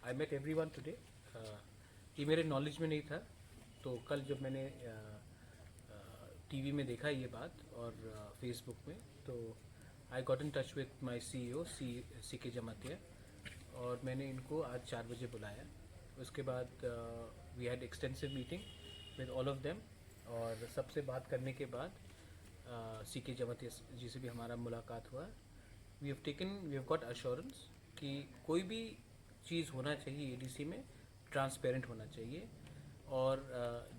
I met everyone today. ये मेरे knowledge में नहीं था, तो कल जब मैंने टीवी में देखा ये बात और फेसबुक में, तो I got in touch with my CEO C K Jamatia, और मैंने इनको आज 4 बजे बुलाया। उसके बाद we had extensive meeting with all of them, और सबसे बात करने के बाद सी के जमातिया जी से भी हमारा मुलाकात हुआ। वी हैव गॉट अश्योरेंस कि कोई भी चीज़ होना चाहिए एडीसी में ट्रांसपेरेंट होना चाहिए, और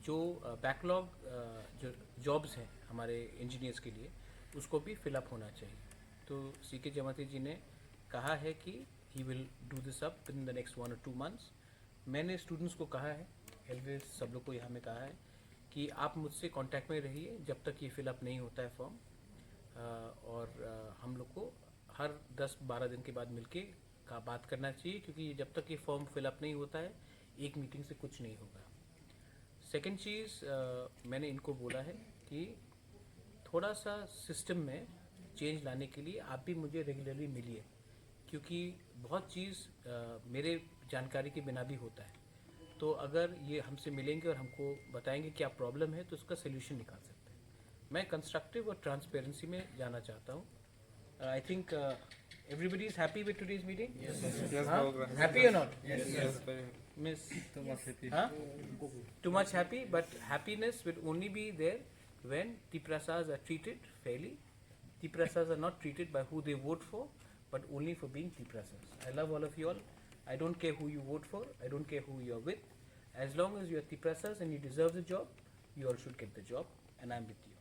जो बैकलॉग जो जॉब्स हैं हमारे इंजीनियर्स के लिए, उसको भी फिलअप होना चाहिए। तो सी के जमाती जी ने कहा है कि he will do this up in the next 1 or 2 months। मैंने स्टूडेंट्स को कहा है, एलवेज सब लोग को यहाँ में कहा है कि आप मुझसे कांटेक्ट में रहिए जब तक ये फिलअप नहीं होता है फॉर्म, और हम लोग को हर 10-12 दिन के बाद मिलके का बात करना चाहिए, क्योंकि जब तक ये फॉर्म फिलअप नहीं होता है एक मीटिंग से कुछ नहीं होगा। सेकंड चीज़, मैंने इनको बोला है कि थोड़ा सा सिस्टम में चेंज लाने के लिए आप भी मुझे रेगुलरली मिलिए, क्योंकि बहुत चीज़ मेरे जानकारी के बिना भी होता है। तो अगर ये हमसे मिलेंगे और हमको बताएंगे क्या प्रॉब्लम है, तो उसका सोल्यूशन निकाल सकते हैं। मैं कंस्ट्रक्टिव और ट्रांसपेरेंसी में जाना चाहता हूँ। I think everybody is happy with today's meeting? Yes. Yes, Huh? Bhagwan. Happy or not? Yes, very Miss? too much happy. Huh? Too much happy, but happiness will only be there when Tiprasas are treated fairly. Tiprasas are not treated by who they vote for, but only for being Tiprasas. I love all of you all. I don't care who you vote for. I don't care who you are with. As long as you are Tiprasas and you deserve the job, you all should get the job, and I'm with you.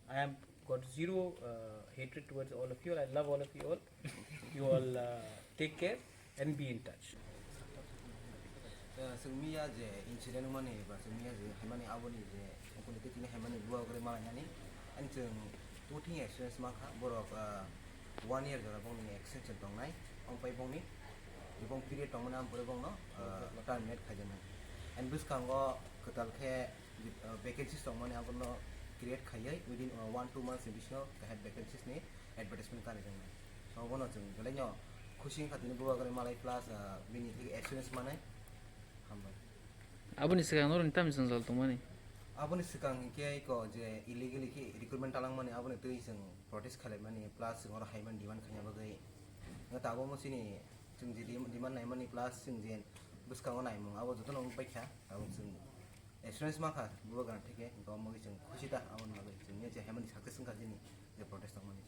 I am got zero hatred towards all of you all. I love all of you all. You all take care and be in touch. Sungmiya je incident mani ba sungmiya je hamani aboni je okoni te tini hamani dua gore malanya ni anjung tuting experience ma kha borok 1 year jara bong ni extension tong nai ongpai bong ni ibong period tong na bore bong no terminate khajana and buskango ketal khe vacancies tong mani abon no create khayai within 1-2 months in bisno had vacancies ni advertisement kare jang so bono jung gele nyo khushi khatini dua gore malai plus bini thi experience manai Aboni sekarang orang tam misal soal mana? Aboni sekarang kiai ko je illegally ki recruitment talang mani aboni tu iseng protest khalai mani plus orang haiman diwan khanya bagai ngata abo mo sini jung ji diman nai mani plus jung jen buskango nai mung abo joto nong paikha abo jung experience ma kha buwa gan thike ko mo jung khushi ta abon ma jung ne je haiman success ka jini je protest mani